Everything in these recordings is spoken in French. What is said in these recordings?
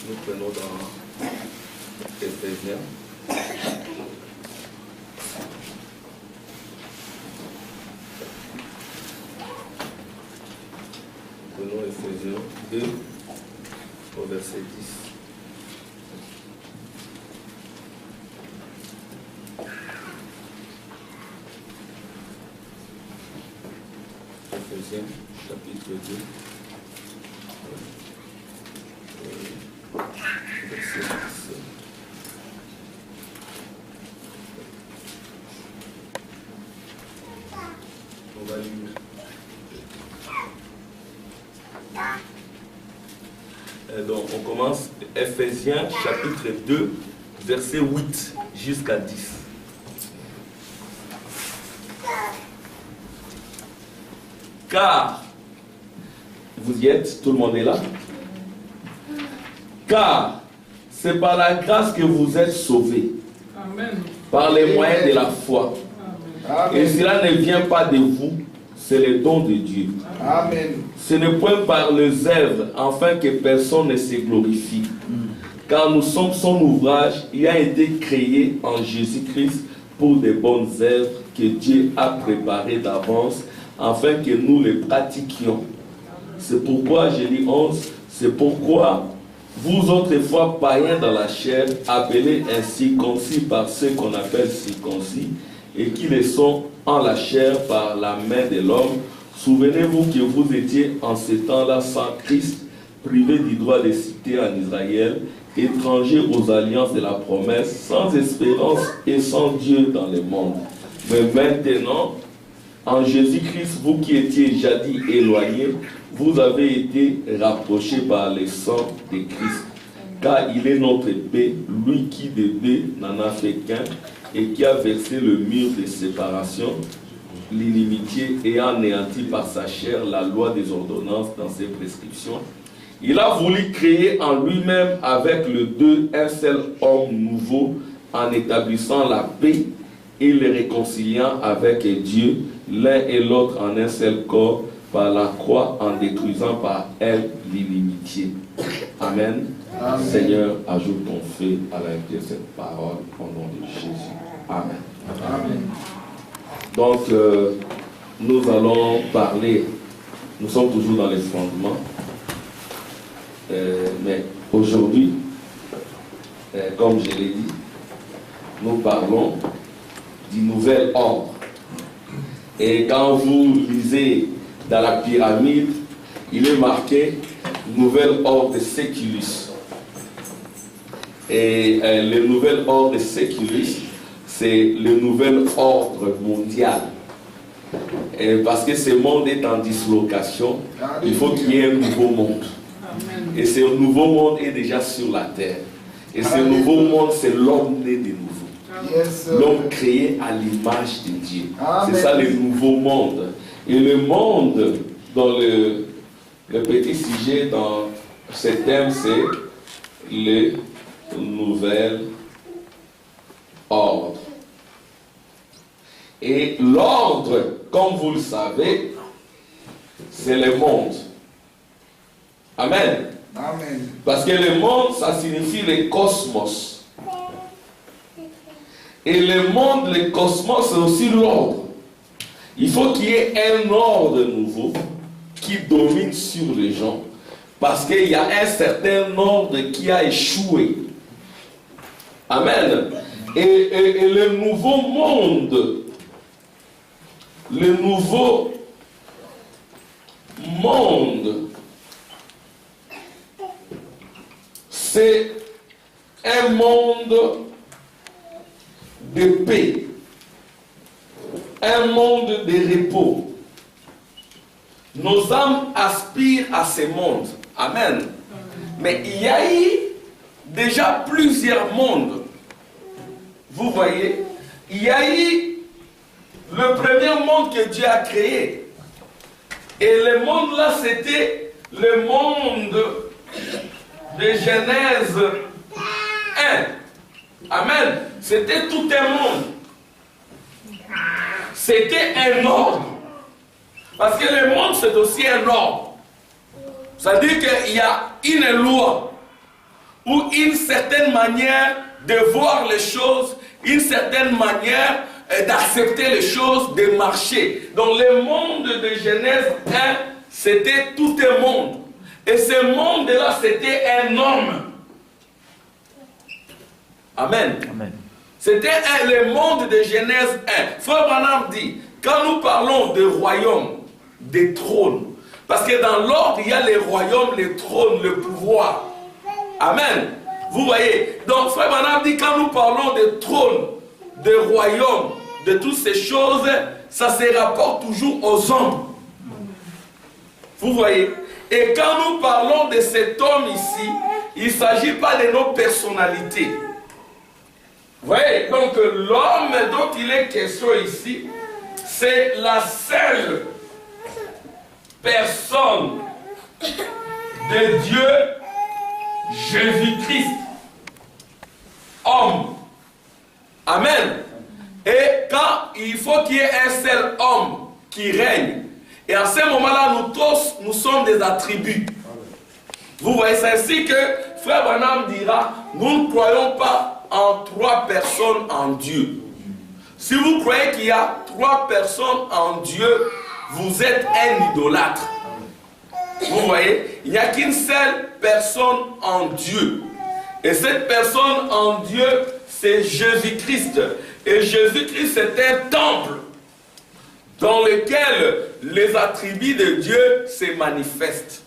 Nous prenons dans Éphésiens. Prenons Éphésiens 2 au verset 10. Éphésiens chapitre 2. Verset 10. On va lire. Donc on commence Éphésiens chapitre 2, verset 8 jusqu'à 10. Car, vous y êtes, tout le monde est là? Car c'est par la grâce que vous êtes sauvés. Amen. Par les moyens de la foi. Amen. Et cela ne vient pas de vous, c'est le don de Dieu. Amen. Ce n'est point par les œuvres, afin que personne ne se glorifie. Car nous sommes son ouvrage, il a été créé en Jésus-Christ pour de bonnes œuvres que Dieu a préparées d'avance, afin que nous les pratiquions. C'est pourquoi, je lis 11, c'est pourquoi vous autrefois païens dans la chair, appelés incirconcis par ceux qu'on appelle circoncis, et qui le sont en la chair par la main de l'homme, souvenez-vous que vous étiez en ce temps-là sans Christ, privés du droit de cité en Israël, étrangers aux alliances de la promesse, sans espérance et sans Dieu dans le monde. Mais maintenant, en Jésus-Christ, vous qui étiez jadis éloignés, vous avez été rapprochés par le sang de Christ. Car il est notre paix, lui qui de deux n'en a fait qu'un, et qui a versé le mur de séparation, l'inimitié, et a anéanti par sa chair la loi des ordonnances dans ses prescriptions. Il a voulu créer en lui-même avec les deux un seul homme nouveau, en établissant la paix et le réconciliant avec Dieu, l'un et l'autre en un seul corps, par la croix, en détruisant par elle l'inimitié. Amen. Amen. Seigneur, ajoute ton feu à l'intérieur de cette parole au nom de Jésus. Amen. Amen. Donc, nous allons parler, nous sommes toujours dans les fondements, mais aujourd'hui, comme je l'ai dit, nous parlons du nouvel ordre. Et quand vous lisez dans la pyramide, il est marqué nouvel ordre séculus. Et le nouvel ordre séculus, c'est le nouvel ordre mondial. Et parce que ce monde est en dislocation, il faut qu'il y ait un nouveau monde. Et ce nouveau monde est déjà sur la terre. Et ce nouveau monde, c'est l'homme né de nouveau. Yes, l'homme créé à l'image de Dieu. C'est ça le nouveau monde. Et le monde, dans le petit sujet, dans ce thème, c'est le nouvel ordre. Et l'ordre, comme vous le savez, c'est le monde. Amen. Amen. Parce que le monde, ça signifie le cosmos. Et le monde, le cosmos, c'est aussi l'ordre. Il faut qu'il y ait un ordre nouveau qui domine sur les gens. Parce qu'il y a un certain ordre qui a échoué. Amen. Et le nouveau monde, c'est un monde de paix, un monde de repos. Nos âmes aspirent à ce monde. Amen. Mais il y a eu déjà plusieurs mondes. Vous voyez, il y a eu le premier monde que Dieu a créé. Et le monde là, c'était le monde de Genèse 1. Amen. C'était tout un monde. C'était un ordre. Parce que le monde, c'est aussi un ordre. C'est-à-dire qu'il y a une loi. ou une certaine manière de voir les choses, une certaine manière d'accepter les choses, de marcher. Donc le monde de Genèse 1, c'était tout un monde. Et ce monde-là, c'était un homme. Amen. Amen. C'était le monde de Genèse 1. Frère Branham dit, quand nous parlons de royaume, des trônes, parce que dans l'ordre, il y a les royaumes, les trônes, le pouvoir. Amen. Vous voyez, donc Frère Branham dit, quand nous parlons de trônes, de royaumes, de toutes ces choses, ça se rapporte toujours aux hommes. Vous voyez. Et quand nous parlons de cet homme ici, il ne s'agit pas de nos personnalités. Vous voyez, donc l'homme dont il est question ici, c'est la seule personne de Dieu, Jésus-Christ, homme. Amen. Et quand il faut qu'il y ait un seul homme qui règne, et à ce moment-là, nous tous, nous sommes des attributs. Vous voyez, c'est ainsi que Frère Branham dira, nous ne croyons pas en 3 personnes en Dieu. Si vous croyez qu'il y a 3 personnes en Dieu, vous êtes un idolâtre. Vous voyez, il n'y a qu'une seule personne en Dieu. Et cette personne en Dieu, c'est Jésus-Christ. Et Jésus-Christ, c'est un temple dans lequel les attributs de Dieu se manifestent.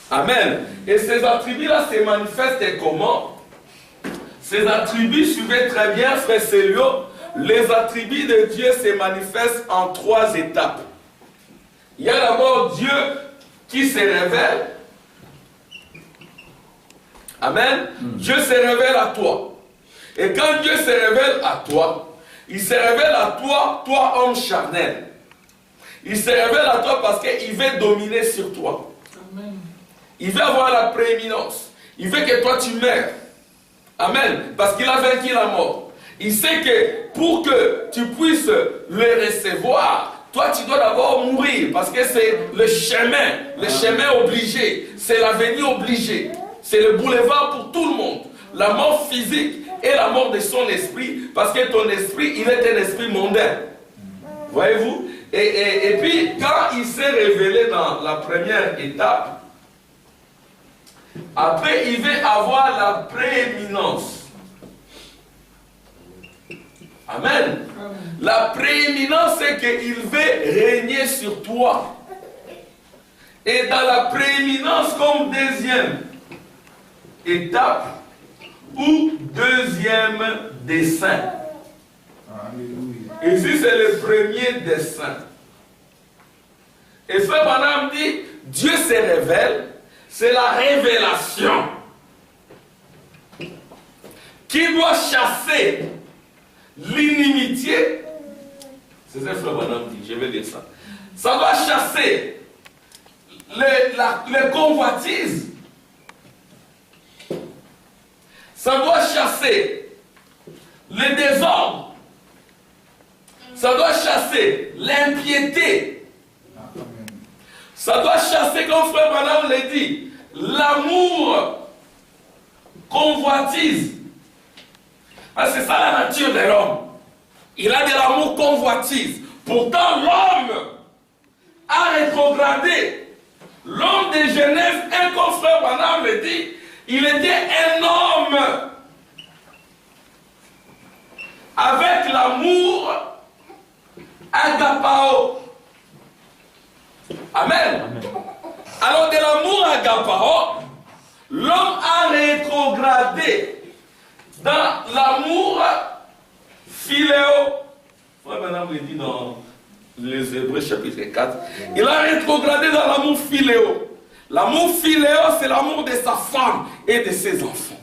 Amen. Et ces attributs-là se manifestent comment? Ces attributs, suivez très bien, frère Célio, les attributs de Dieu se manifestent en 3 étapes. Il y a d'abord Dieu qui se révèle. Amen. Dieu se révèle à toi. Et quand Dieu se révèle à toi, il se révèle à toi, toi homme charnel. Il se révèle à toi parce qu'il veut dominer sur toi. Amen. Il veut avoir la prééminence. Il veut que toi tu meurs. Amen. Parce qu'il a vaincu la mort. Il sait que pour que tu puisses le recevoir, toi tu dois d'abord mourir. Parce que c'est le chemin obligé. C'est l'avenir obligé. C'est le boulevard pour tout le monde. La mort physique et la mort de son esprit, parce que ton esprit, il est un esprit mondain. Voyez-vous? Et puis, quand il s'est révélé dans la première étape, après, il veut avoir la prééminence. Amen. La prééminence, c'est qu'il veut régner sur toi. Et dans la prééminence, comme deuxième étape, ou deuxième dessein. Ici, c'est le premier dessein. Et Frère Branham dit, Dieu se révèle, c'est la révélation qui doit chasser l'inimitié. C'est ça que Frère Branham dit, je vais dire ça. Ça doit chasser les convoitises. Ça doit chasser le désordre. Ça doit chasser l'impiété. Ça doit chasser, comme Frère Branham l'a dit, l'amour convoitise. Ah, c'est ça la nature de l'homme. Il a de l'amour convoitise. Pourtant, l'homme a rétrogradé. L'homme de Genèse, un comme Frère Branham le dit, il était un homme avec l'amour agapao. Amen. Amen. Alors de l'amour agapao, l'homme a rétrogradé dans l'amour philéo. Frère Branham le dit dans les Hébreux chapitre 4. Il a rétrogradé dans l'amour philéo. L'amour philéo, c'est l'amour de sa femme et de ses enfants.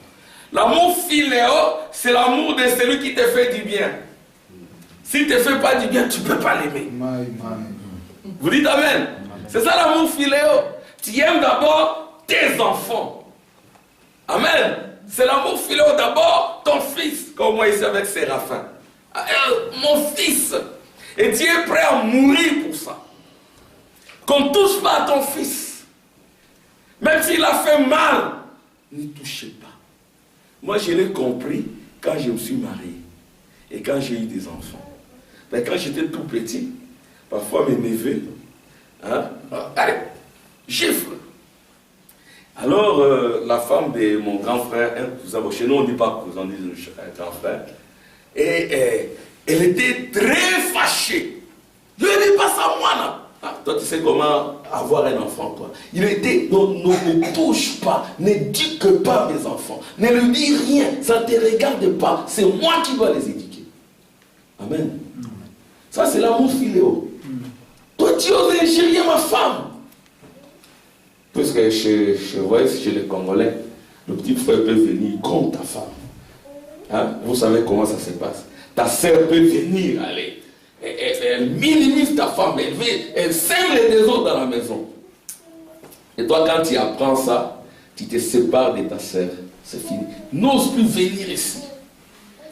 L'amour philéo, c'est l'amour de celui qui te fait du bien. S'il ne te fait pas du bien, tu ne peux pas l'aimer. Vous dites amen. C'est ça l'amour philéo. Tu aimes d'abord tes enfants. Amen. C'est l'amour philéo d'abord ton fils, comme moi ici avec Séraphin. Mon fils. Et tu es prêt à mourir pour ça. Qu'on ne touche pas à ton fils. Même s'il a fait mal, n'y touchez pas. Moi, je l'ai compris quand je me suis marié et quand j'ai eu des enfants. Mais quand j'étais tout petit, parfois mes neveux, allez, gifle. Alors, la femme de mon grand frère, chez nous on ne dit pas cousin, on dit grand frère, et elle était très fâchée. Je ne dis pas ça moi là. Toi tu sais comment avoir un enfant toi. Il était, donc ne touche pas, ne dis que pas mes enfants, ne lui dis rien, ça ne te regarde pas, c'est moi qui dois les éduquer. Amen. Ça c'est l'amour filéo. Toi tu oses ingérer ma femme. Puisque chez les Congolais, le petit frère peut venir contre ta femme. Vous savez comment ça se passe. Ta sœur peut venir, allez. Elle minimise ta femme, elle sème les désordres dans la maison. Et toi, quand tu apprends ça, tu te sépares de ta sœur. C'est fini. N'ose plus venir ici.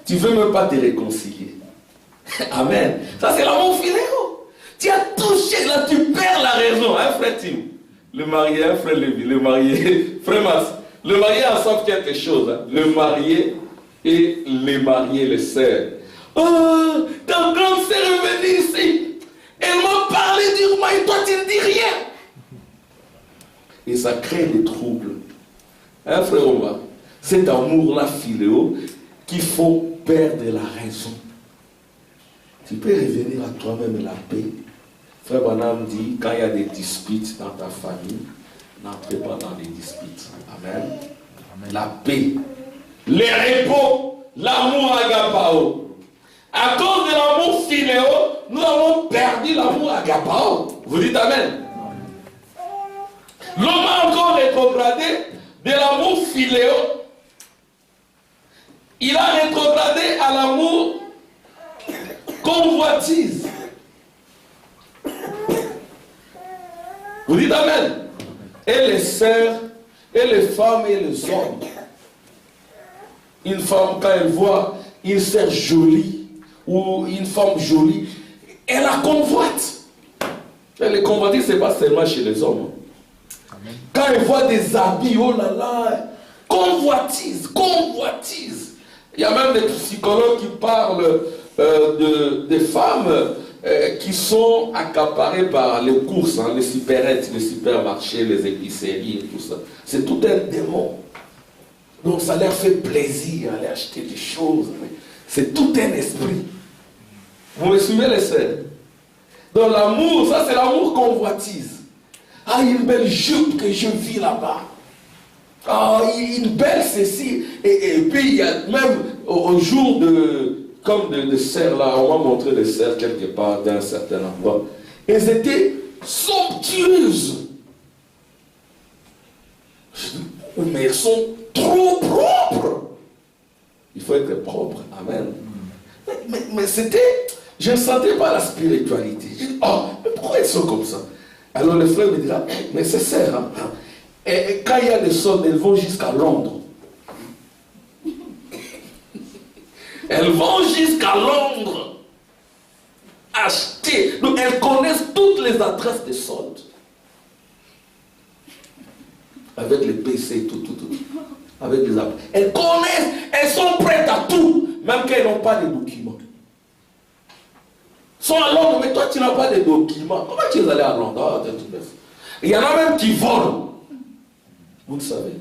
Tu ne veux même pas te réconcilier. Amen. Ça, c'est l'amour filéo. Tu as touché, là, tu perds la raison. Hein, frère Tim? Le marié, hein, frère Lévi, le marié, frère Mas, le marié ensemble quelque chose. Hein. Le marié et les mariés, les sœurs. Oh, ta grande sœur est venue ici. Elle m'a parlé durement et toi tu ne dis rien. Et ça crée des troubles. Hein, frère Omar? Cet amour-là filéo qui faut perdre la raison. Tu peux revenir à toi-même la paix. Frère Branham dit, quand il y a des disputes dans ta famille, n'entrez pas dans les disputes. Amen. Amen. La paix. Les repos. L'amour agapao. À cause de l'amour filéo, nous avons perdu l'amour agapao. Vous dites Amen. L'homme a encore rétrogradé de l'amour filéo. Il a rétrogradé à l'amour convoitise. Vous dites Amen. Et les sœurs, et les femmes et les hommes. Une femme, quand elle voit une sœur jolie, ou une femme jolie, elle la convoite. Les convoitises, ce n'est pas seulement chez les hommes. Amen. Quand elle voit des habits, oh là là, convoitise, convoitise. Il y a même des psychologues qui parlent des femmes qui sont accaparées par les courses, hein, les supérettes, les supermarchés, les épiceries et tout ça. C'est tout un démon. Donc ça leur fait plaisir d'aller acheter des choses. C'est tout un esprit. Vous me suivez les sœurs? Donc l'amour, ça c'est l'amour convoitise. Ah, une belle jupe que je vis là-bas. Ah, une belle ceci. Et puis il y a même au jour comme de sœurs là, on m'a montré des sœurs quelque part dans un certain endroit. Elles étaient somptueuses. Mais elles sont trop propres. Il faut être propre. Amen. Mais c'était... Je ne sentais pas la spiritualité. Je dis, oh, mais pourquoi elles sont comme ça? Alors le frère me dira, mais c'est ça. Hein? Et quand il y a des soldes, elles vont jusqu'à Londres. Elles vont jusqu'à Londres acheter. Donc elles connaissent toutes les adresses des soldes. Avec les PC, tout. Avec les appels. Elles connaissent, elles sont prêtes à tout, même quand elles n'ont pas de documents. Elles sont à Londres, mais toi tu n'as pas de documents. Comment tu es allé à Londres? Il y en a même qui volent. Vous le savez.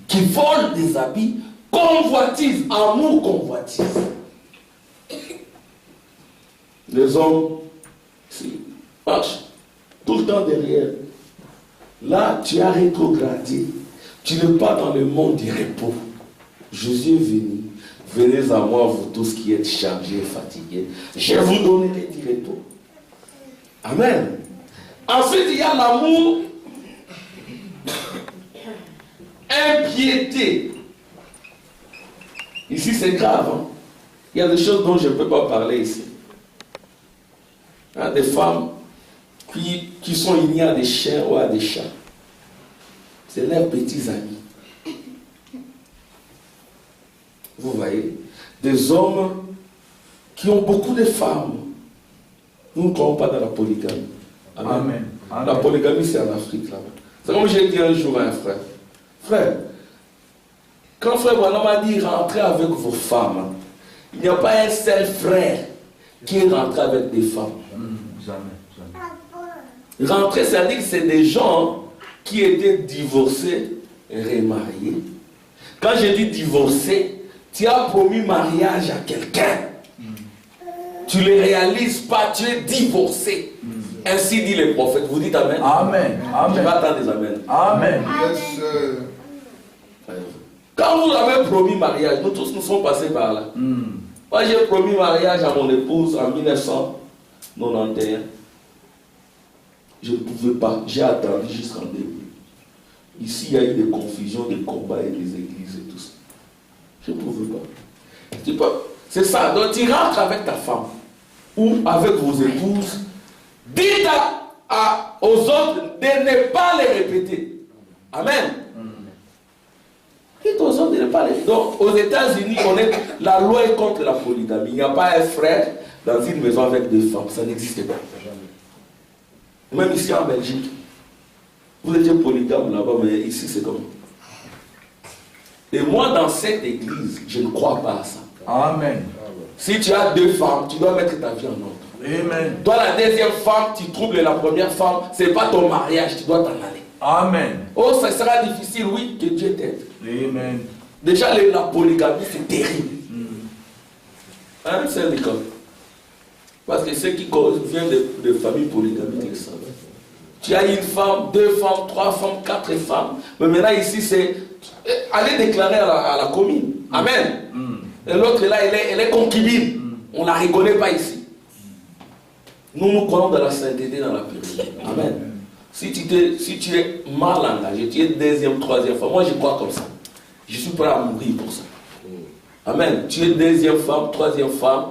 Qui volent des habits, convoitise, amour convoitise. Les hommes, marchent tout le temps derrière. Là, tu as rétrogradé. Tu n'es pas dans le monde du repos. Jésus est venu. Venez à moi, vous tous qui êtes chargés et fatigués. Je vous donnerai du repos. Amen. Ensuite, il y a l'amour impiété. Ici, c'est grave. Hein? Il y a des choses dont je ne peux pas parler ici. Hein, des femmes qui sont liées à des chiens ou à des chats. C'est leurs petits amis. Vous voyez, des hommes qui ont beaucoup de femmes. Nous ne croyons pas dans la polygamie. Amen. Amen. La polygamie, c'est en Afrique là-bas. C'est comme j'ai dit un jour à un frère. Frère, Quand frère Branham a dit rentrez avec vos femmes, il n'y a pas un seul frère qui est rentré avec des femmes. Jamais. Rentrer, ça veut dire que c'est des gens qui étaient divorcés, remariés. Quand j'ai dit divorcé, tu as promis mariage à quelqu'un. Tu ne le réalises pas, tu es divorcé. Ainsi dit les prophètes. Vous dites Amen. Amen. Amen. Je vais attendre des Amen. Amen. Quand vous avez promis mariage, nous tous nous sommes passés par là. Moi j'ai promis mariage à mon épouse en 1991. Je ne pouvais pas. J'ai attendu jusqu'en début. Ici il y a eu des confusions, des combats et des églises et tout ça. Je ne pouvais pas. C'est ça. Donc tu rentres avec ta femme ou avec vos épouses. Dites aux autres de ne pas les répéter. Amen. Dites aux autres de ne pas les répéter. Donc aux États-Unis, la loi est contre la polygamie. Il n'y a pas un frère dans une maison avec deux femmes. Ça n'existe pas. Même ici en Belgique. Vous étiez polygame là-bas, mais ici c'est comme. Et moi dans cette église, je ne crois pas à ça. Amen. Si tu as deux femmes, tu dois mettre ta vie en ordre. Amen. Toi, la deuxième femme, tu troubles la première femme, ce n'est pas ton mariage, tu dois t'en aller. Amen. Oh, ça sera difficile, oui, que Dieu t'aide. Amen. Déjà, la polygamie, c'est terrible. Hein, c'est l'école. Parce que ceux qui viennent de familles polygamiques, ils savent. Tu as une femme, deux femmes, trois femmes, quatre femmes. Mais maintenant, ici, c'est aller déclarer à la commune. Amen. Et l'autre, là, elle est concubine. On ne la reconnaît pas ici. Nous croyons dans la sainteté, dans la pureté. Amen. Si tu es mal engagé, tu es deuxième, troisième femme. Moi, je crois comme ça. Je suis prêt à mourir pour ça. Amen. Tu es deuxième femme, troisième femme.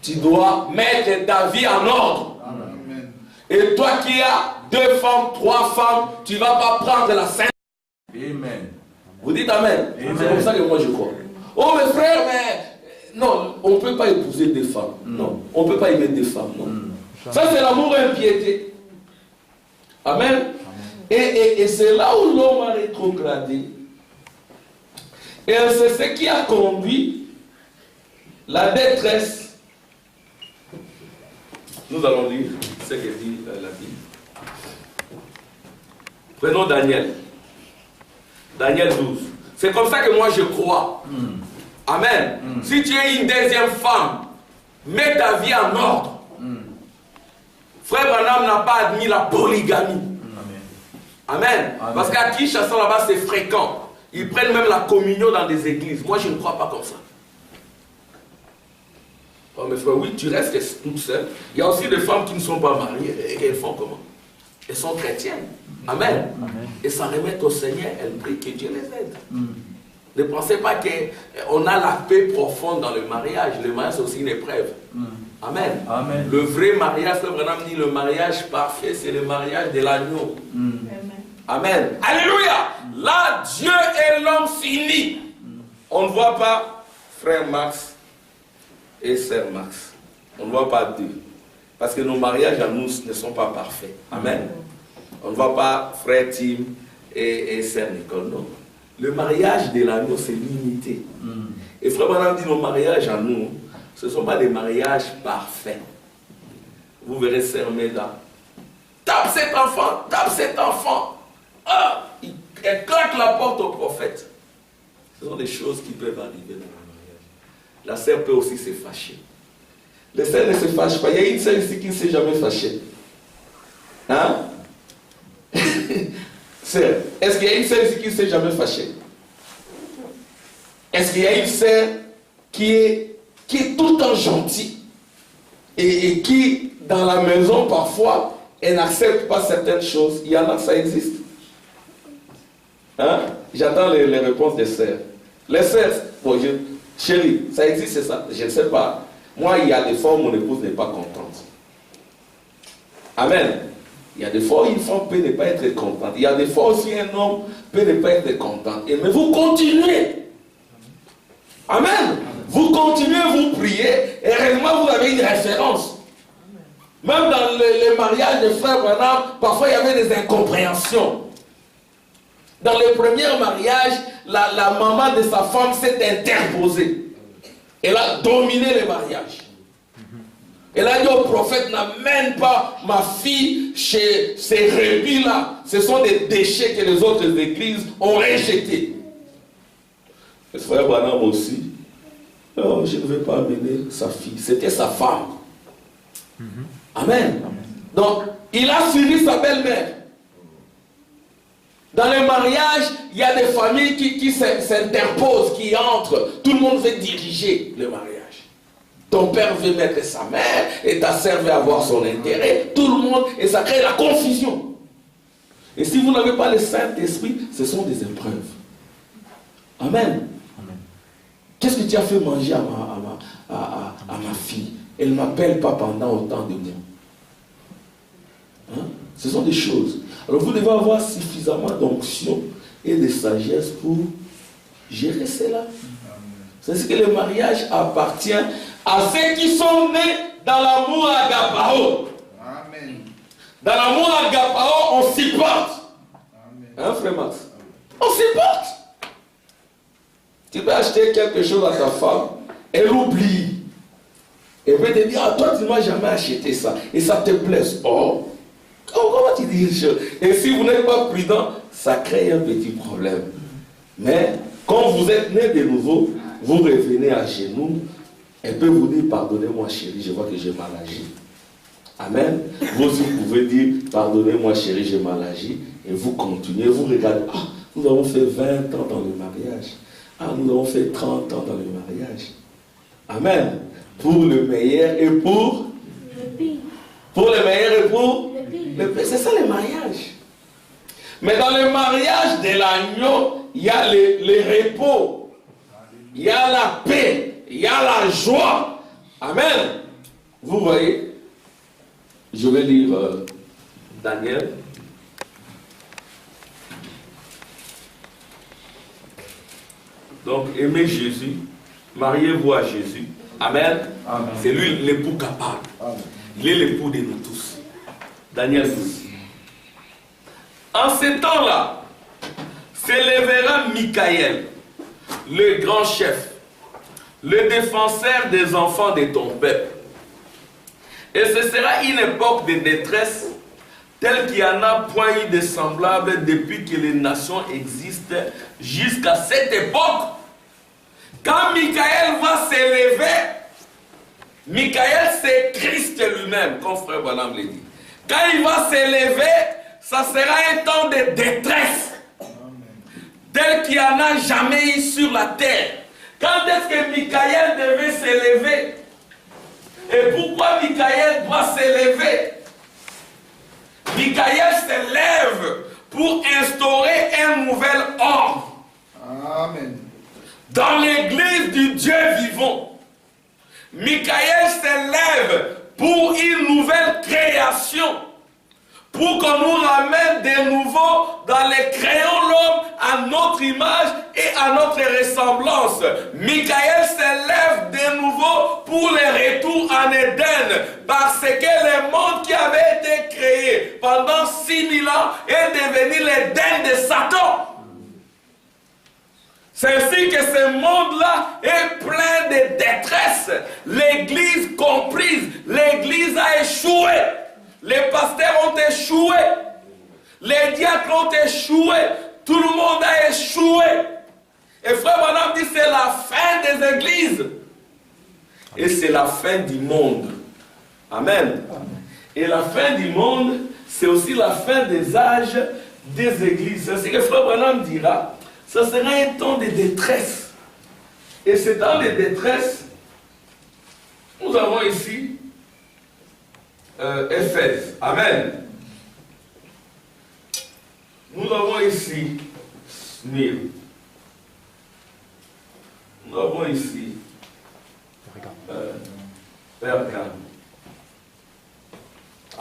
Tu dois mettre ta vie en ordre. Amen. Et toi qui as deux femmes, trois femmes, tu ne vas pas prendre la sainteté. Amen. Vous dites Amen. C'est comme ça que moi je crois. Oh mes frères, mais non, on ne peut pas épouser des femmes. Non, on ne peut pas aimer des femmes. Non. Ça c'est l'amour impiété. Amen. Et c'est là où l'homme a rétrogradé. Et c'est ce qui a conduit la détresse. Nous allons lire ce que dit la Bible. Prenons Daniel. Daniel 12. C'est comme ça que moi je crois. Amen. Si tu es une deuxième femme, mets ta vie en ordre. Frère Branham n'a pas admis la polygamie. Amen. Parce qu'à Kinshasa là-bas c'est fréquent. Ils prennent même la communion dans des églises. Moi je ne crois pas comme ça. Oh mes frères, oui, tu restes toute seule. Il y a aussi des femmes qui ne sont pas mariées. Et elles font comment? Elles sont chrétiennes. Amen. Et s'en remettent au Seigneur. Elles prient que Dieu les aide. Ne pensez pas qu'on a la paix profonde dans le mariage. Le mariage c'est aussi une épreuve. Amen. Amen. Le vrai mariage, Frère Branham dit, le mariage parfait, c'est le mariage de l'agneau. Amen. Alléluia. Là, Dieu et l'homme s'unissent. On ne voit pas Frère Max et Sœur Max. On ne voit pas deux. Parce que nos mariages à nous ne sont pas parfaits. Amen. On ne voit pas Frère Tim et Sœur Nicole. Non. Le mariage de l'agneau, c'est l'unité. Et Frère Branham dit, nos mariages à nous, ce ne sont pas des mariages parfaits. Vous verrez Sœur Meda. Tape cet enfant, tape cet enfant. Ah, elle claque la porte au prophète. Ce sont des choses qui peuvent arriver dans le mariage. La sœur peut aussi se fâcher. Les sœurs ne se fâchent pas. Il y a une sœur ici qui ne s'est jamais fâchée. Hein? Sœur, est-ce qu'il y a une sœur ici qui ne s'est jamais fâchée? Est-ce qu'il y a une sœur qui est tout le temps gentille et qui, dans la maison, parfois, elle n'accepte pas certaines choses? Il y en a, ça existe. Hein? J'attends les réponses des sœurs. Les sœurs, bon, chérie, ça existe, c'est ça? Je ne sais pas. Moi, il y a des fois où mon épouse n'est pas contente. Amen. Il y a des fois où une femme peut ne pas être contente. Il y a des fois aussi un homme peut ne pas être content. Mais vous continuez. Amen. Vous continuez, vous priez. Et réellement, vous avez une référence. Même dans les mariages de frères Branham, parfois il y avait des incompréhensions. Dans les premiers mariages, la maman de sa femme s'est interposée. Elle a dominé les mariages. Elle a dit au prophète, n'amène pas ma fille chez ces rébus-là. Ce sont des déchets que les autres églises ont rejetés. Le frère Branham aussi. Oh, je ne vais pas amener sa fille. C'était sa femme. Amen. Donc, il a suivi sa belle-mère. Dans les mariages, il y a des familles qui s'interposent, qui entrent. Tout le monde veut diriger le mariage. Ton père veut mettre sa mère et ta sœur veut avoir son intérêt. Tout le monde, et ça crée la confusion. Et si vous n'avez pas le Saint-Esprit, ce sont des épreuves. Amen. Qu'est-ce que tu as fait manger à ma fille? Elle ne m'appelle pas pendant autant de mois. Hein? Ce sont des choses. Alors vous devez avoir suffisamment d'onction et de sagesse pour gérer cela. C'est-à-dire que le mariage appartient à ceux qui sont nés dans l'amour agapao. Amen. Dans l'amour agapao, on s'y porte. Hein, frère Max? On s'y porte. Tu peux acheter quelque chose à ta femme, elle oublie. Elle peut te dire, ah, toi tu ne m'as jamais acheté ça. Et ça te blesse. Oh, comment tu dis ça? Et si vous n'êtes pas prudent, ça crée un petit problème. Mais quand vous êtes né de nouveau, vous revenez à genoux. Elle peut vous dire, pardonnez-moi chérie, je vois que j'ai mal agi. Amen. Vous aussi pouvez dire, pardonnez-moi chérie, j'ai mal agi. Et vous continuez, vous regardez, ah, nous avons fait 20 ans dans le mariage. Ah, nous avons fait 30 ans dans le mariage. Amen. Pour le meilleur et pour le pire. Pour le meilleur et pour le pire. C'est ça le mariage. Mais dans le mariage de l'agneau, il y a le repos. Il y a la paix. Il y a la joie. Amen. Vous voyez, je vais lire Daniel. Donc, aimez Jésus, mariez-vous à Jésus. Amen. Amen. C'est lui l'époux capable. Amen. Il est l'époux de nous tous. Daniel 12. En ces temps-là, s'élèvera Michaël, le grand chef, le défenseur des enfants de ton peuple. Et ce sera une époque de détresse telle qu'il n'y en a point eu de semblable depuis que les nations existent jusqu'à cette époque. Quand Michaël va s'élever, Michaël c'est Christ lui-même, comme frère Branham l'a dit. Quand il va s'élever, ça sera un temps de détresse tel qu'il n'y en a jamais eu sur la terre. Quand est-ce que Michaël devait s'élever? Et pourquoi Michaël doit s'élever? Michaël s'élève pour instaurer un nouvel ordre. Amen. Dans l'église du Dieu vivant. Michaël s'élève pour une nouvelle création. Pour qu'on nous ramène de nouveau dans les créons l'homme à notre image et à notre ressemblance. Michaël s'élève de nouveau pour le retour en Éden, parce que le monde qui avait été créé pendant 6000 ans est devenu l'Éden de Satan. C'est ainsi que ce monde-là est plein de détresse. L'Église comprise, l'Église a échoué. Les pasteurs ont échoué. Les diacres ont échoué. Tout le monde a échoué. Et frère Branham dit c'est la fin des églises. Et c'est la fin du monde. Amen. Et la fin du monde, c'est aussi la fin des âges des églises. C'est ce que frère Branham dira. Ça sera un temps de détresse. Et c'est dans les détresses, nous avons ici Éphèse. Amen. Nous avons ici Smyrne. Nous avons ici Pergame.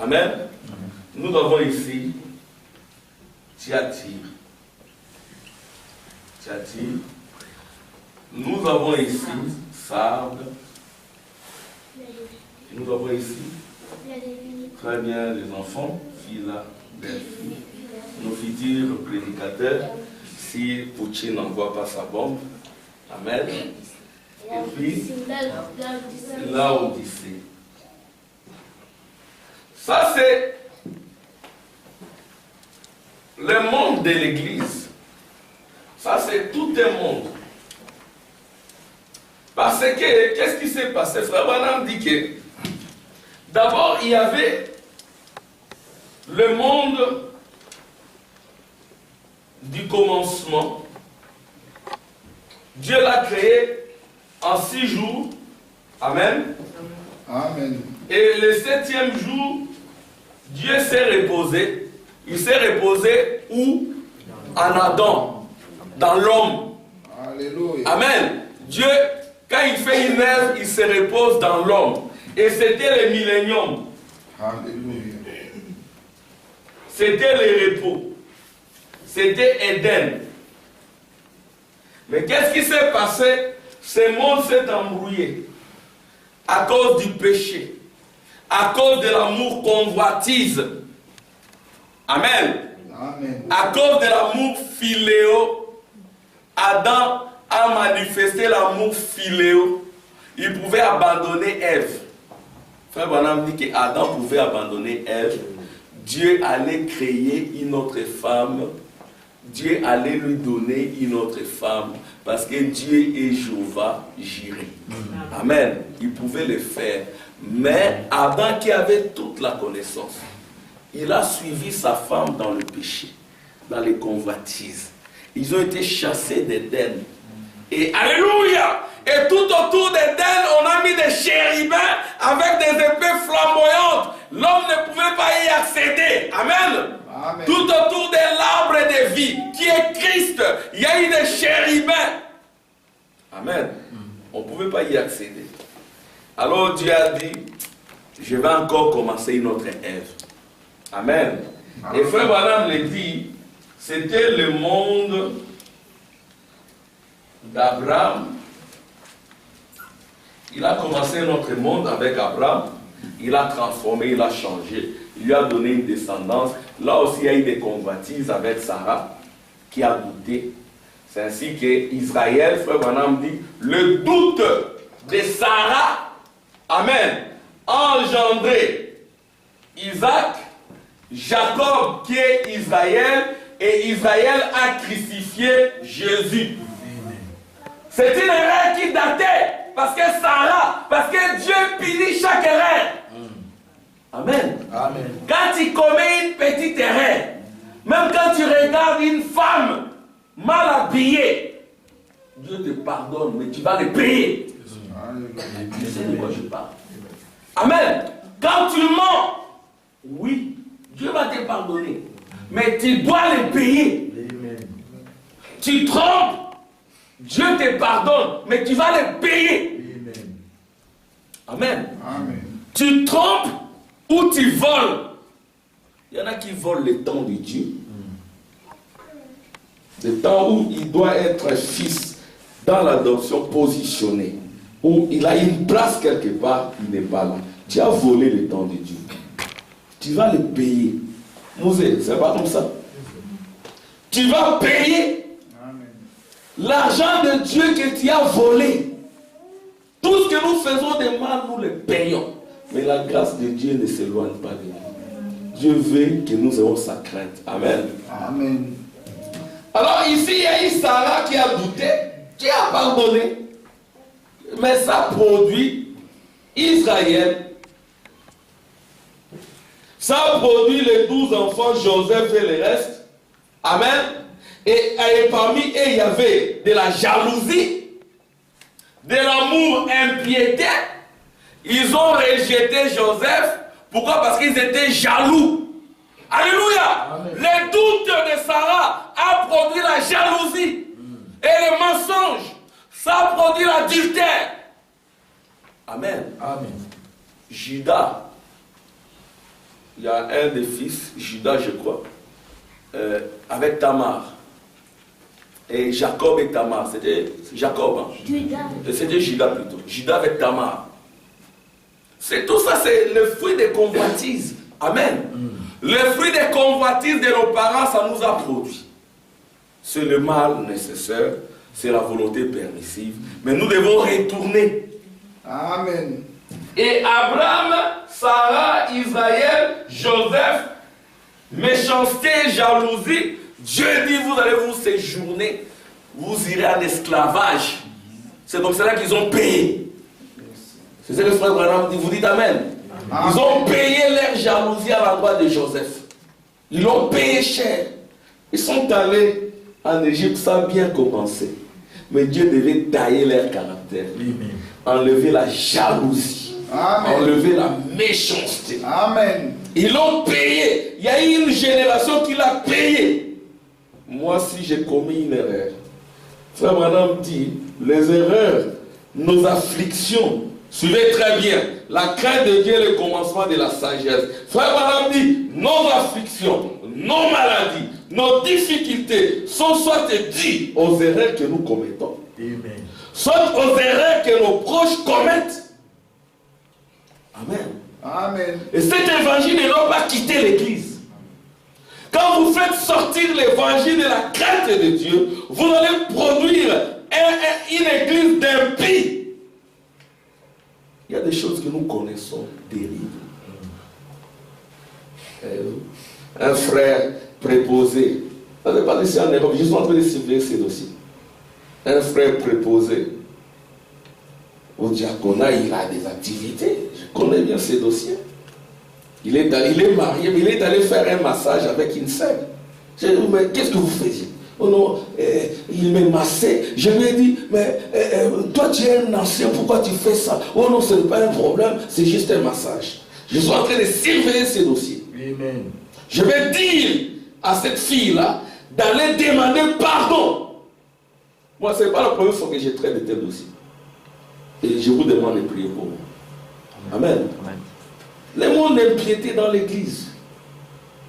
Amen. Nous avons ici Thyatire. Nous avons ici Sardes. Nous avons ici très bien les enfants, Philadelphie, nos futurs prédicateurs. si Poutine n'envoie pas sa bombe. Amen. Et puis, Laodicée. Ça, c'est le monde de l'Église. Ça, c'est tout un monde. Parce que, qu'est-ce qui s'est passé? Frère Branham dit que, d'abord, il y avait le monde du commencement. Dieu l'a créé en 6 jours. Amen. Amen. Et le 7e jour, Dieu s'est reposé. Il s'est reposé où? En Adam, dans l'homme. Alléluia. Amen. Dieu, quand il fait une œuvre, il se repose dans l'homme. Et c'était le millénium. Alléluia. C'était le repos. C'était Éden. Mais qu'est-ce qui s'est passé? Ce monde s'est embrouillé à cause du péché, à cause de l'amour convoitise. Amen. Amen. À cause de l'amour philéo, Adam a manifesté l'amour philéo. Il pouvait abandonner Ève. Frère Branham dit que Adam pouvait abandonner Ève. Dieu allait créer une autre femme. Dieu allait lui donner une autre femme. Parce que Dieu est Jéhovah Jireh. Amen. Il pouvait le faire. Mais Adam qui avait toute la connaissance, il a suivi sa femme dans le péché, dans les convoitises. Ils ont été chassés d'Éden. Et alléluia! Et tout autour d'Éden, on a mis des chérubins avec des épées flamboyantes. L'homme ne pouvait pas y accéder. Amen. Amen. Tout autour de l'arbre de vie, qui est Christ, il y a eu des chérubins. Amen. On ne pouvait pas y accéder. Alors Dieu a dit, je vais encore commencer une autre œuvre. Amen. Et Frère Branham le dit, c'était le monde d'Abraham. Il a commencé notre monde avec Abraham. Il a transformé, il a changé. Il lui a donné une descendance. Là aussi, il y a eu des convoitises avec Sarah qui a douté. C'est ainsi qu'Israël, Frère Branham dit, le doute de Sarah, Amen, a engendré Isaac, Jacob qui est Israël, et Israël a crucifié Jésus. C'est une erreur qui datait, parce que Sarah, parce que Dieu punit chaque erreur. Amen. Amen. Quand tu commets une petite erreur, même quand tu regardes une femme mal habillée, Dieu te pardonne, mais tu vas le payer. Tu sais de quoi je parle. Amen. Quand tu mens, oui, Dieu va te pardonner, mais tu dois le payer. Amen. Tu trompes, Dieu te pardonne, mais tu vas le payer. Amen. Amen. Tu trompes ou tu voles. Il y en a qui volent le temps de Dieu. Le temps où il doit être fils dans l'adoption positionné. Où il a une place quelque part, il n'est pas là. Tu as volé le temps de Dieu. Tu vas le payer. Mosée, c'est pas comme ça. Tu vas payer l'argent de Dieu que tu as volé. Tout ce que nous faisons de mal, nous le payons. Mais la grâce de Dieu ne s'éloigne pas de nous. Dieu veut que nous ayons sa crainte. Amen. Amen. Alors ici, il y a eu Sarah qui a douté, qui a pardonné. Mais ça produit Israël. Ça produit les 12 enfants, Joseph et le reste. Amen. Et parmi eux, il y avait de la jalousie, de l'amour impiété. Ils ont rejeté Joseph. Pourquoi? Parce qu'ils étaient jaloux. Alléluia. Amen. Le doute de Sarah a produit la jalousie. Et le mensonge, ça a produit l'adultère. Amen. Amen. Judas, il y a un des fils, Judas je crois, avec Tamar. Et Jacob et Tamar, c'était Jacob. Hein? C'était Judas plutôt. Judas avec Tamar. C'est tout ça, c'est le fruit des convoitises. Amen. Le fruit des convoitises de nos parents, ça nous a produit. c'est le mal nécessaire, c'est la volonté permissive. Mais nous devons retourner. Amen. Et Abraham, Sarah, Israël, Joseph, méchanceté, jalousie, Dieu dit, vous allez vous séjourner, vous irez en esclavage. C'est comme cela qu'ils ont payé. C'est ce que le frère Branham dit, vous dites Amen. Ils ont payé leur jalousie à l'endroit de Joseph. Ils l'ont payé cher. Ils sont allés en Égypte, ça a bien commencé. Mais Dieu devait tailler leur caractère. Enlever la jalousie. Amen. Enlever la méchanceté. Amen. Ils l'ont payé. Il y a eu une génération qui l'a payé. Moi, si j'ai commis une erreur, frère Branham dit, les erreurs, nos afflictions, suivez très bien, la crainte de Dieu est le commencement de la sagesse. Frère Branham dit, nos afflictions, nos maladies, nos difficultés sont soit dues aux erreurs que nous commettons, Amen. soit aux erreurs que nos proches commettent. Amen. Amen. Et cet évangile ne doit pas quitter l'église. Quand vous faites sortir l'évangile de la crainte de Dieu, vous allez produire une église d'impies. Il y a des choses que nous connaissons terribles. Un frère préposé, je ne vais pas laisser en Europe, je suis en train de cibler ces dossiers. Un frère préposé au diaconat, il a des activités. Je connais bien ces dossiers. Il est marié, mais il est allé faire un massage avec une sœur. Je lui ai dit, mais qu'est-ce que vous faisiez? Oh non, il m'a massé. Je lui ai dit, mais toi tu es un ancien, pourquoi tu fais ça? Oh non, ce n'est pas un problème, c'est juste un massage. Je suis en train de surveiller ces dossiers. Amen. Je vais dire à cette fille-là d'aller demander pardon. Moi, ce n'est pas la première fois que je traite de tel dossier. Et je vous demande de prier pour moi. Amen. Amen. Le monde d'impiété dans l'église,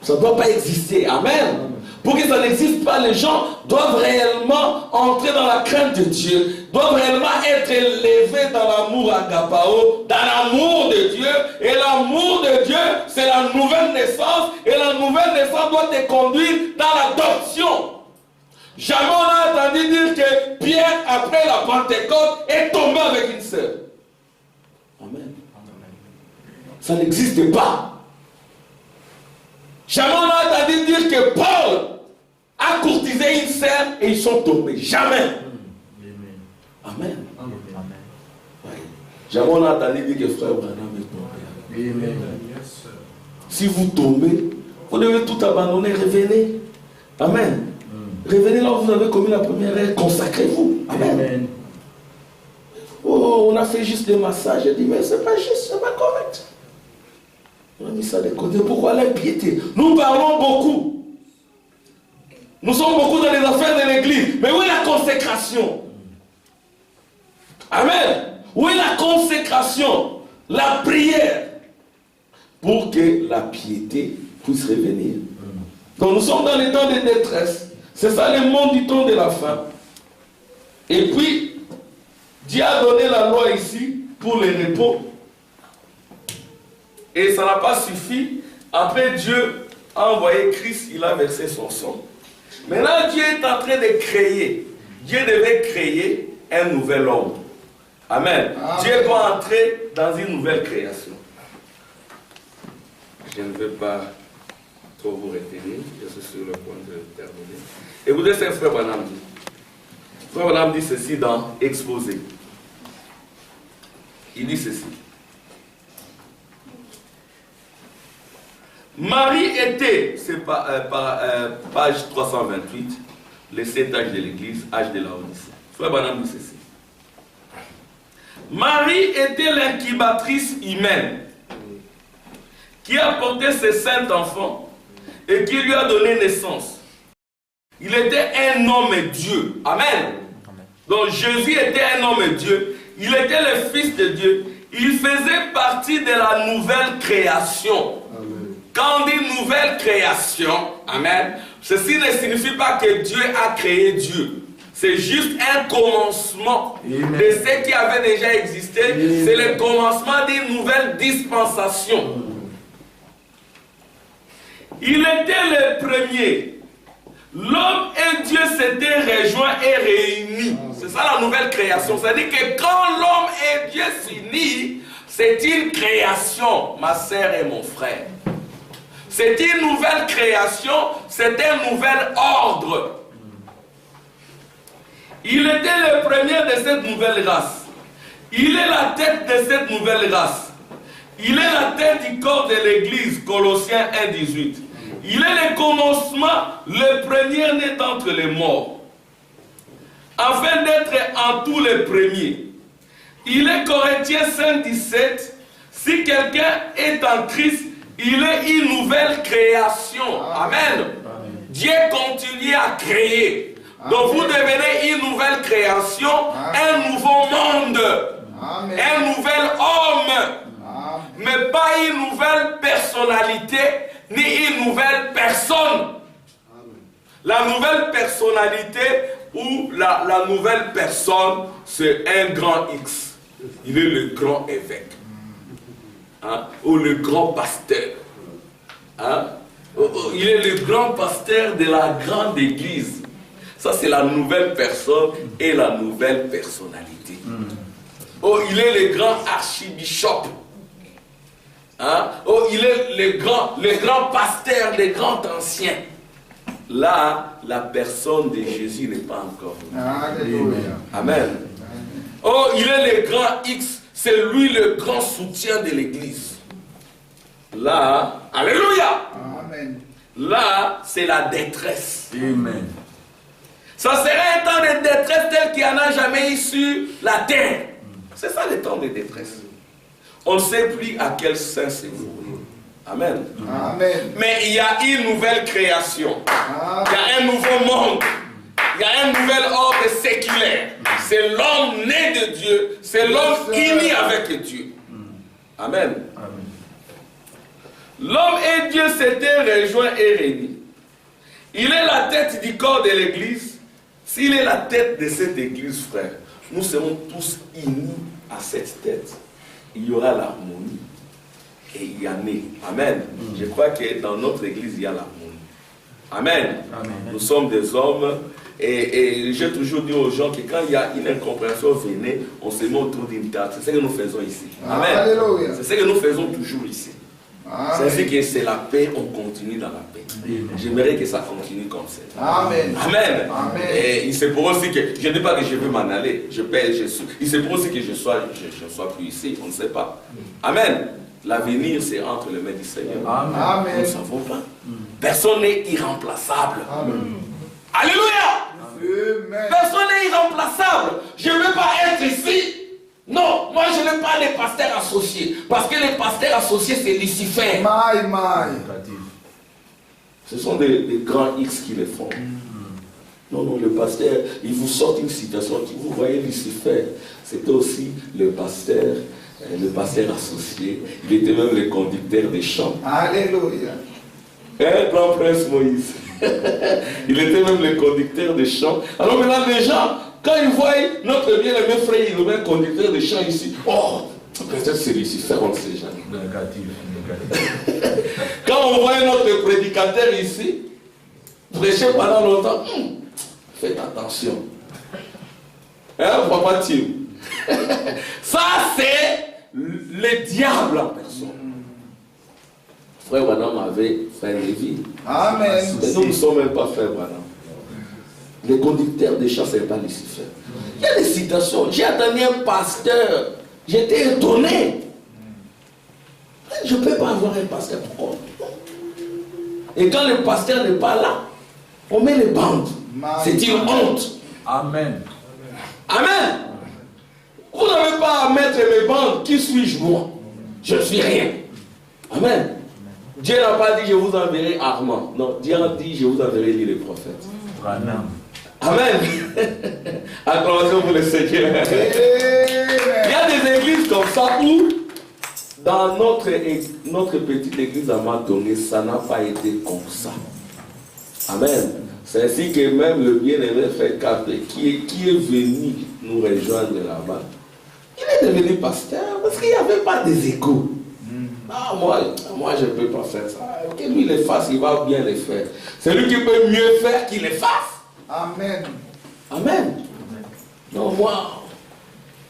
ça ne doit pas exister. Amen. Pour que ça n'existe pas, les gens doivent réellement entrer dans la crainte de Dieu, doivent réellement être élevés dans l'amour agapao, dans l'amour de Dieu. Et l'amour de Dieu, c'est la nouvelle naissance. Et la nouvelle naissance doit te conduire dans l'adoption. Jamais on a entendu dire que Pierre, après la Pentecôte, est tombé avec une sœur. Amen. Ça n'existe pas. Jamais on a entendu dire que Paul a courtisé une sœur et ils sont tombés. Jamais. Amen. Amen. Ouais. Jamais on a entendu dire que frère Branham est tombé. Amen. Si vous tombez, vous devez tout abandonner, revenez. Amen. Revenez là où vous avez commis la première erreur, consacrez-vous. Amen. Amen. Oh, on a fait juste des massages. J'ai dit, mais c'est pas juste, c'est pas correct. On a mis ça de côté. Pourquoi l'impiété? Nous parlons beaucoup. Nous sommes beaucoup dans les affaires de l'église. Mais où est la consécration? Amen. Où est la consécration? La prière. Pour que la piété puisse revenir. Donc nous sommes dans les temps de détresse. C'est ça le monde du temps de la fin. Et puis, Dieu a donné la loi ici pour le repos. Et ça n'a pas suffi. Après, Dieu a envoyé Christ, il a versé son sang. Maintenant, Dieu est en train de créer. Dieu devait créer un nouvel homme. Amen. Dieu doit entrer dans une nouvelle création. Je ne vais pas trop vous retenir. Je suis sur le point de terminer. Écoutez ce que frère Branham dit. Frère Branham dit ceci dans Exposé. Il dit ceci. Marie était, c'est page 328, les 7 âges de l'Église, âge de la Odyssée. Frère Branham dit ceci. Marie était l'incubatrice humaine qui a porté ses saints enfants et qui lui a donné naissance. Il était un homme Dieu. Amen. Donc Jésus était un homme Dieu. Il était le Fils de Dieu. Il faisait partie de la nouvelle création. Amen. Quand on dit nouvelle création, amen, ceci ne signifie pas que Dieu a créé Dieu. C'est juste un commencement. Amen. De ce qui avait déjà existé. C'est le commencement d'une nouvelle dispensation. Il était le premier L'homme et Dieu s'étaient rejoints et réunis. C'est ça la nouvelle création. C'est-à-dire que quand l'homme et Dieu s'unissent, c'est une création, ma sœur et mon frère. C'est une nouvelle création, c'est un nouvel ordre. Il était le premier de cette nouvelle race. Il est la tête de cette nouvelle race. Il est la tête du corps de l'Église, Colossiens 1,18. Il est le commencement, le premier-né d'entre les morts, afin d'être en tout le premier. Il est Corinthiens 5,17. Si quelqu'un est en Christ, il est une nouvelle création. Amen. Dieu continue à créer. Donc vous devenez une nouvelle création, un nouveau monde, un nouvel homme, mais pas une nouvelle personnalité, ni une nouvelle personne. La nouvelle personnalité ou la nouvelle personne, c'est un grand X. Il est le grand évêque. Ou le grand pasteur. Il est le grand pasteur de la grande église. Ça, c'est la nouvelle personne et la nouvelle personnalité. Oh, il est le grand archibishop. Oh, il est le grand pasteur, le grand ancien. Là, la personne de Jésus n'est pas encore venue. Amen. Oh, il est le grand X. C'est lui le grand soutien de l'église. Là, alléluia. Amen. Là, c'est la détresse. Amen. Ça serait un temps de détresse tel qu'il n'y en a jamais eu sur la terre. C'est ça le temps de détresse. On ne sait plus à quel sein se vouer. Amen. Amen. Mais il y a une nouvelle création. Amen. Il y a un nouveau monde. Il y a un nouvel ordre séculaire. C'est l'homme né de Dieu. C'est l'homme uni avec Dieu. Amen. Amen. L'homme et Dieu s'étaient rejoints et réunis. Il est la tête du corps de l'église. S'il est la tête de cette église, frère, nous serons tous unis à cette tête. Il y aura l'harmonie. Et il y en a. Amen. Je crois que dans notre église, il y a l'harmonie. Amen. Amen. Nous sommes des hommes. Et j'ai toujours dit aux gens que quand il y a une incompréhension, venez, on se met autour d'une table. C'est ce que nous faisons ici. Amen. C'est ce que nous faisons toujours ici. C'est que c'est la paix, on continue dans la paix. J'aimerais que ça continue comme ça. Amen. Amen. Amen. Et il se pourrait aussi que, je ne dis pas que je veux m'en aller, il se pourrait aussi que je ne sois plus ici, on ne sait pas. Amen. L'avenir, c'est entre les mains du Seigneur. Amen. Nous ne savons pas. Personne n'est irremplaçable. Amen. Alléluia. Amen. Personne n'est irremplaçable. Je ne veux pas être ici. Non, moi je n'ai pas les pasteurs associés. Parce que les pasteurs associés, c'est Lucifer. Ce sont des grands X qui les font. Non, le pasteur, il vous sort une citation. Vous voyez Lucifer, c'était aussi le pasteur associé. Il était même le conducteur des chants. Alléluia. Grand prince Moïse. Il était même le conducteur des chants. Alors maintenant, les gens, quand ils voient notre bien-aimé frère, il est conducteur des chants ici. Oh, peut-être c'est Lucifer, on ne sait jamais. Négatif. Quand on voit notre prédicateur ici, prêcher pendant longtemps, faites attention. Papa Tim. Ça, c'est le diable en personne. Frère Branham avait frère Lévi. Amen. Mais nous ne sommes même pas frère Branham. Les conducteurs des chants, ce n'est pas Lucifer. Il y a des citations. J'ai attendu un pasteur. J'étais étonné. Je ne peux pas avoir un pasteur. Pourquoi? Et quand le pasteur n'est pas là, on met les bandes. C'est une honte. Amen. Amen. Vous n'avez pas à mettre les bandes. Qui suis-je moi? Je ne suis rien. Amen. Dieu n'a pas dit je vous enverrai Armand. Non, Dieu a dit je vous enverrai lui les prophètes. Amen. Acclamation pour le Seigneur. Il y a des églises comme ça où dans notre petite église à Matonné, ça n'a pas été comme ça. Amen. C'est ainsi que même le bien-aimé frère Capé, qui est venu nous rejoindre là-bas, il est devenu pasteur parce qu'il n'y avait pas des échos. Ah, moi je ne peux pas faire ça. Que lui les fasse, il va bien les faire. C'est lui qui peut mieux faire qu'il les fasse. Amen. Amen. Non, moi,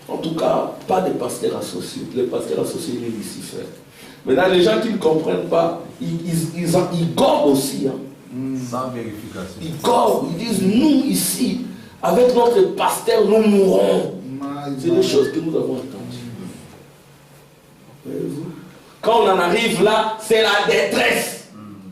en tout cas, pas de pasteur associé. Les pasteurs associés, ils Lucifer. Maintenant, les gens qui ne comprennent pas, ils gordent aussi. Hein. Sans vérification. Ils gordent, ils disent, nous ici, avec notre pasteur, nous mourrons. C'est des choses que nous avons entendues. Voyez-vous? Quand on en arrive là, c'est la détresse.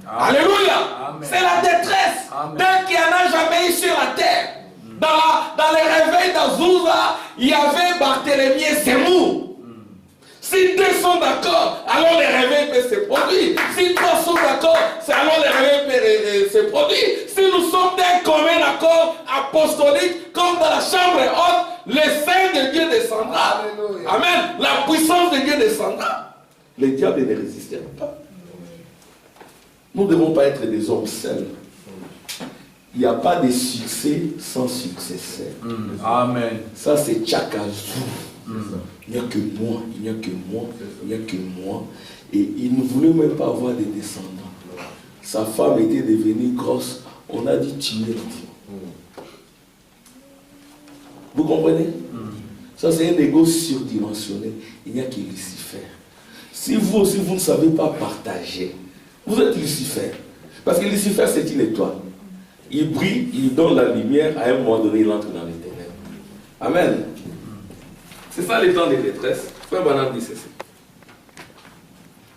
Alléluia. C'est la détresse d'un qui n'en a jamais eu sur la terre. Dans les réveils d'Azusa, il y avait Barthélemy et Zemmour. Si deux sont d'accord, alors les réveils peuvent se produire. Si trois sont d'accord, alors les réveils peuvent se produire. Si nous sommes d'un commun accord apostolique, comme dans la chambre haute, le Saint de Dieu descendra. Alléluia. Amen. La puissance de Dieu descendra. Les diables ne résisteront pas. Nous ne devons pas être des hommes seuls. Il n'y a pas de succès sans successeur. Amen. Ça, c'est Tchakazou. Il n'y a que moi, il n'y a que moi, il n'y a que moi. Et il ne voulait même pas avoir des descendants. Sa femme était devenue grosse. On a dit tuer l'enfant. Vous comprenez? Ça, c'est un égo surdimensionné. Il n'y a que Lucifer. Si vous aussi, vous ne savez pas partager, vous êtes Lucifer. Parce que Lucifer, c'est une étoile. Il brille, il donne la lumière, à un moment donné, il entre dans les ténèbres. Amen. C'est ça les temps de détresse. Frère Branham dit ceci.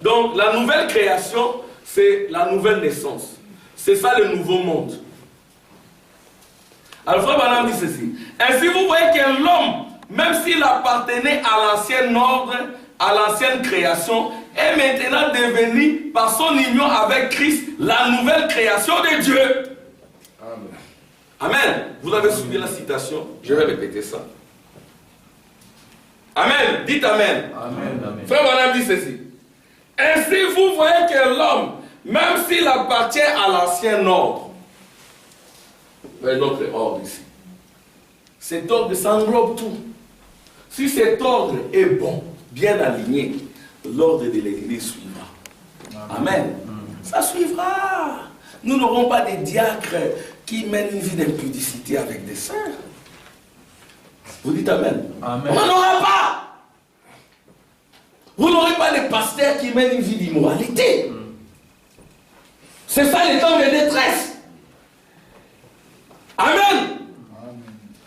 Donc, la nouvelle création, c'est la nouvelle naissance. C'est ça le nouveau monde. Alors, Frère Branham dit ceci. Ainsi, vous voyez que l'homme, même s'il appartenait à l'ancien ordre, à l'ancienne création, est maintenant devenu, par son union avec Christ, la nouvelle création de Dieu. Amen. Amen. Vous avez suivi la citation. Je vais répéter ça. Amen. Dites Amen. Amen. Amen. Frère Branham dit ceci. Ainsi, vous voyez que l'homme, même s'il appartient à l'ancien ordre, notre ordre ici, cet ordre, ça englobe tout. Si cet ordre est bon, bien aligné, l'ordre de l'Église suivra. Amen. Ça suivra. Nous n'aurons pas des diacres qui mènent une vie d'impudicité avec des sœurs. Vous dites Amen. Amen. On n'en aura pas. Vous n'aurez pas des pasteurs qui mènent une vie d'immoralité. C'est ça les temps de détresse. Amen.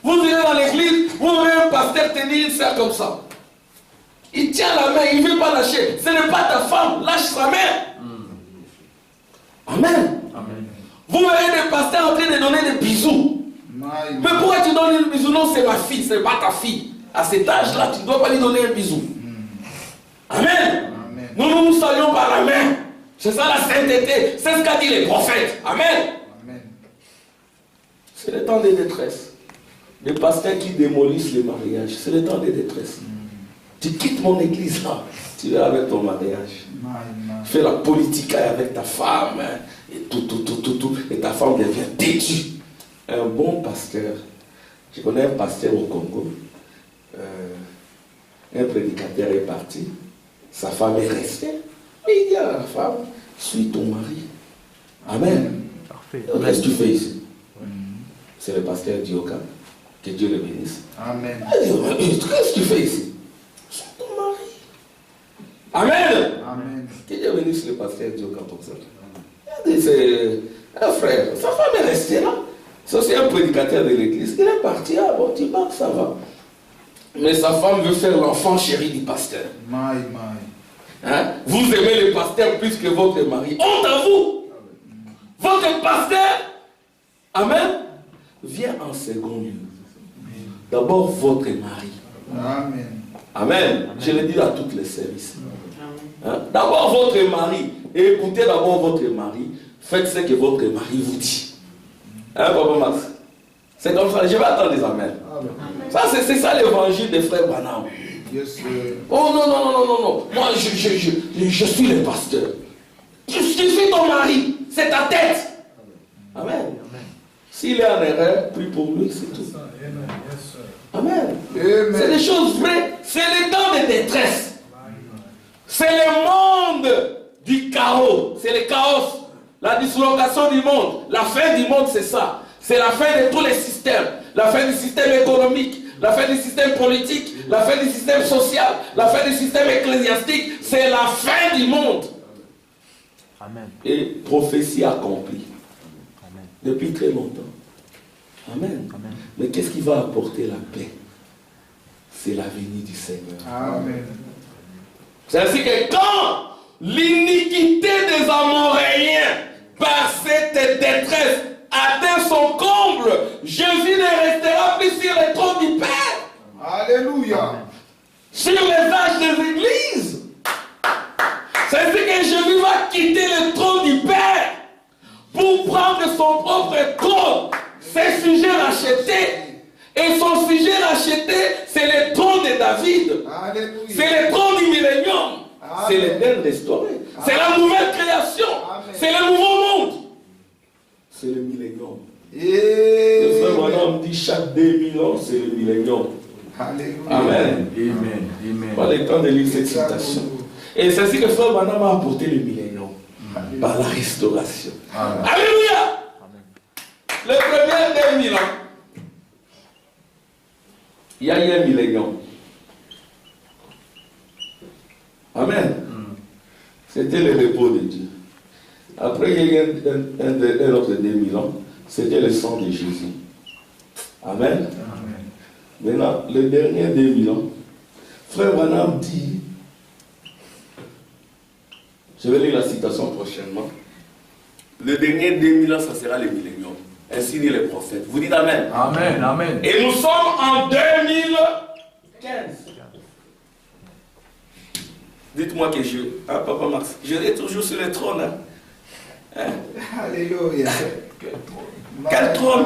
Vous irez dans l'église, vous aurez un pasteur tenir une sœur comme ça. Il tient la main, il ne veut pas lâcher. Ce n'est pas ta femme, lâche sa main. Amen. Amen. Vous verrez des pasteurs en train de donner des bisous. Mais pourquoi tu donnes un bisou? Non, c'est ma fille, ce n'est pas ta fille. À cet âge-là, tu ne dois pas lui donner un bisou. Amen. Amen. Nous nous saluons par la main. C'est ça la sainteté. C'est ce qu'a dit les prophètes. Amen. Amen. C'est le temps de détresse. Les pasteurs qui démolissent les mariages, c'est le temps de détresse. Tu quittes mon église là, tu vas avec ton mariage. Fais la politique avec ta femme, et tout. Et ta femme devient têtue. Un bon pasteur, je connais un pasteur au Congo, un prédicateur est parti, sa femme est restée, mais il dit à la femme, suis ton mari. Amen. Qu'est-ce que tu fais ici? C'est le pasteur Dioka, que Dieu le bénisse. Amen. Qu'est-ce que tu fais ici? Suis ton mari. Amen. Amen. Que Dieu bénisse le pasteur Dioka pour ça. C'est un frère, sa femme est restée là. Ça, c'est un prédicateur de l'église. Il est parti, ah bon, tu pars, ça va. Mais sa femme veut faire l'enfant chéri du pasteur. Hein? Vous aimez le pasteur plus que votre mari. Honte à vous! Votre pasteur, amen, vient en second lieu. D'abord, votre mari. Amen. Amen. Je le dis à toutes les services. Hein? D'abord, votre mari. Et écoutez d'abord votre mari. Faites ce que votre mari vous dit. Hein, Papa Max? C'est comme ça. Je vais attendre les amens. Ça, c'est ça l'évangile des frères Branham. Yes, oh non. Moi, je suis le pasteur. Je suis ton mari. C'est ta tête. Amen. S'il est en erreur, prie pour lui, c'est tout. Amen. C'est des choses vraies. C'est les temps de détresse. C'est le monde chaos. C'est le chaos. La dislocation du monde. La fin du monde, c'est ça. C'est la fin de tous les systèmes. La fin du système économique. La fin du système politique. La fin du système social. La fin du système ecclésiastique. C'est la fin du monde. Amen. Et prophétie accomplie. Amen. Depuis très longtemps. Amen. Amen. Mais qu'est-ce qui va apporter la paix? C'est la venue du Seigneur. Amen. C'est ainsi que quand l'iniquité des Amoréens par cette détresse atteint son comble, Jésus ne restera plus sur le trône du Père. Alléluia. Sur les âges des églises. C'est ainsi que Jésus va quitter le trône du Père pour prendre son propre trône. Ses sujets rachetés. Et son sujet racheté, c'est le trône de David. Alléluia. C'est le trône du millénium. C'est l'éternel restauré. C'est la nouvelle création. C'est le nouveau monde. C'est le millénium. Le frère Branham dit chaque 2000 ans, c'est le millénium. Alléluia. Amen. Amen. Amen. Pas le temps de lire cette citation. Et c'est ainsi que le frère Branham a apporté le millénium. Par la restauration. Amen. Alléluia. Le premier 2000 ans. Il y a eu un millénium. Amen. C'était le repos de Dieu. Après, il y a eu un autre 2000 ans. C'était le sang de Jésus. Amen. Amen. Maintenant, le dernier 2000 ans, frère Branham dit, je vais lire la citation prochainement, le dernier 2000 ans, ça sera le millénium. Ainsi dit les prophètes. Vous dites Amen. Amen. Amen. Et nous sommes en 2015. Dites-moi que Papa Max, je serai toujours sur le trône. Hein? Alléluia. Quel trône?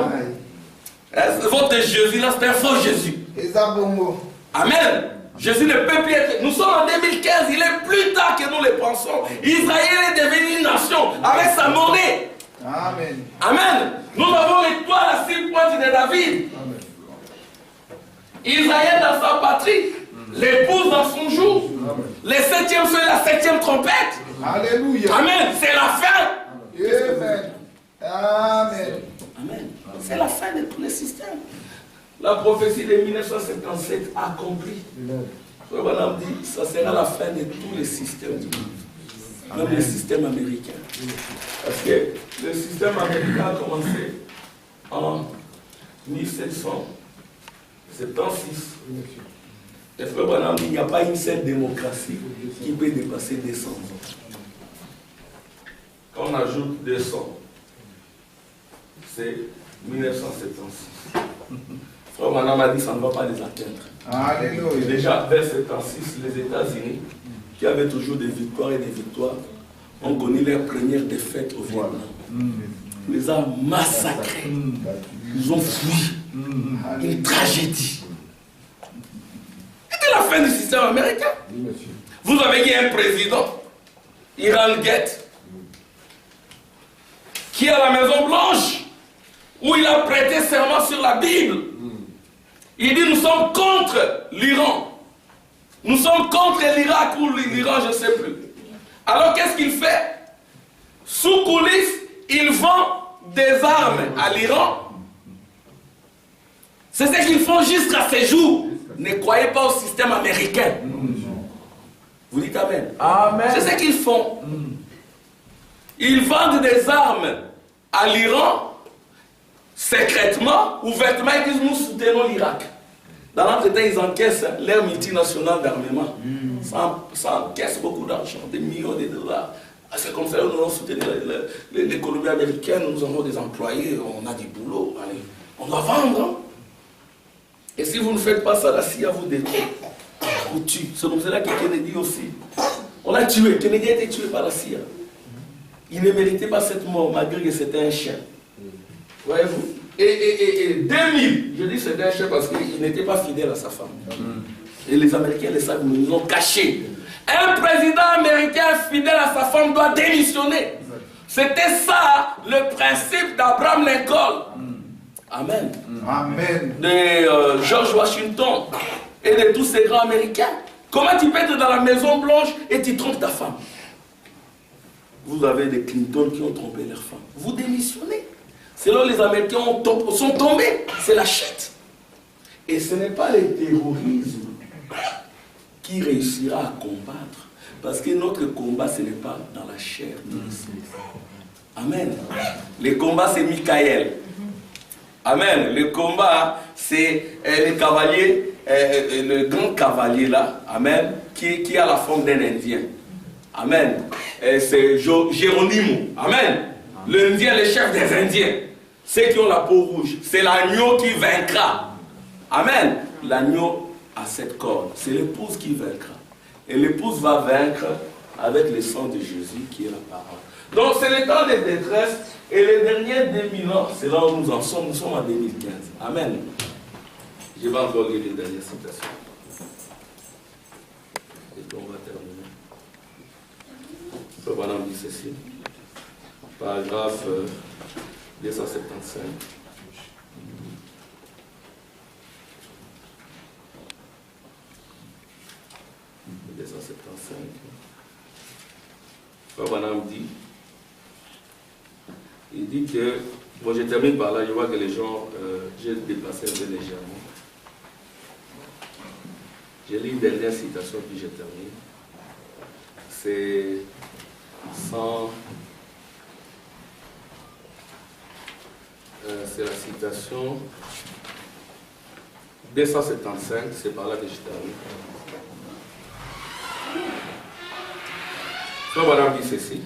Votre Jésus là, c'est un faux Jésus. Amen. Jésus ne peut plus être. Nous sommes en 2015, il est plus tard que nous le pensons. Israël est devenu une nation avec sa monnaie. Amen. Amen. Nous avons l'étoile à 6 pointes de David. Amen. Israël dans sa patrie. L'épouse dans son jour. Amen. Les 7e feux, la 7e trompette. Alléluia. Amen. C'est la fin. Amen. Amen. Amen. C'est la fin de tous les systèmes. La prophétie de 1977 accomplie. Frère Branham dit, ça sera la fin de tous les systèmes du monde. Même le système américain. Parce que le système américain a commencé en 1776. Et frère Branham dit, il n'y a pas une seule démocratie qui peut dépasser 200 ans. Quand on ajoute 200, c'est 1976. Frère Branham a dit, ça ne va pas les atteindre. Alléluia. Déjà, vers 1976, les États-Unis, qui avaient toujours des victoires et des victoires, ont connu leur première défaite au Vietnam. On les a massacrés. Ils ont fui. Une tragédie. C'était la fin du système américain. Vous avez eu un président, Iran Gate, qui est à la Maison Blanche, où il a prêté serment sur la Bible. Il dit, nous sommes contre l'Iran. Nous sommes contre l'Irak ou l'Iran, je ne sais plus. Alors qu'est-ce qu'il fait? Sous coulisses, il vend des armes à l'Iran. C'est ce qu'ils font jusqu'à ces jours. Ne croyez pas au système américain. Vous dites Amen. Amen. C'est ce qu'ils font. Ils vendent des armes à l'Iran, secrètement, ouvertement, ils disent, nous soutenons l'Irak. Dans l'entretien, ils encaissent leur multinationale d'armement. Ça encaisse beaucoup d'argent, des millions de dollars. C'est comme ça que nous allons soutenir l'économie américaine, nous avons des employés, on a du boulot, allez, on doit vendre. Hein? Et si vous ne faites pas ça, la CIA vous détruit, vous tue. C'est comme cela que Kennedy aussi. On l'a tué, Kennedy a été tué par la CIA. Il ne méritait pas cette mort, malgré que c'était un chien. Voyez-vous? Et 2000, je dis c'était un chien parce qu'il n'était pas fidèle à sa femme. Et les Américains le savent, nous ont caché. Un président américain fidèle à sa femme doit démissionner. C'était ça le principe d'Abraham Lincoln. Amen. Amen. De George Washington et de tous ces grands Américains. Comment tu peux être dans la Maison Blanche et tu trompes ta femme? vous avez des Clinton qui ont trompé leurs femmes. Vous démissionnez. Selon les Américains sont tombés. C'est la chute. Et ce n'est pas le terrorisme qui réussira à combattre. Parce que notre combat, ce n'est pas dans la chair. Amen. Le combat, c'est Michael. Amen. Le combat, c'est le cavalier, le grand cavalier là. Amen. Qui a la forme d'un Indien. Amen. C'est Geronimo. Amen. L'Indien, le chef des Indiens. Ceux qui ont la peau rouge. C'est l'agneau qui vaincra. Amen. L'agneau a cette corde. C'est l'épouse qui vaincra. Et l'épouse va vaincre avec le sang de Jésus qui est la parole. Donc c'est le temps de détresse. Et les derniers 2000 ans, c'est là où nous en sommes. Nous sommes en 2015. Amen. Je vais encore lire les dernières citations. Et puis on va terminer. Le bonhomme dit ceci. Paragraphe 275. Frère Branham dit, il dit que, bon je termine par là, je vois que les gens, j'ai dépassé un peu légèrement. Je lis une dernière citation puis je termine. C'est c'est la citation 275, c'est par là que je termine. Frère Branham dit ceci,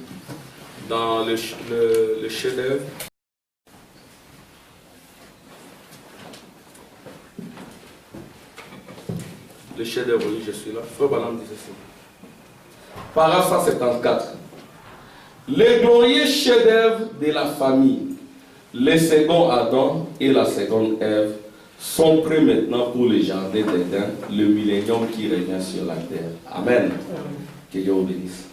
dans le chef-d'œuvre, le chef-d'œuvre, oui, je suis là. Frère Branham dit ceci. Paragraphe 174. Le glorieux chef-d'œuvre de la famille, le second Adam et la seconde Ève, sont prêts maintenant pour le jardin d'Éden, le millénium qui revient sur la terre. Amen. Que Dieu vous bénisse.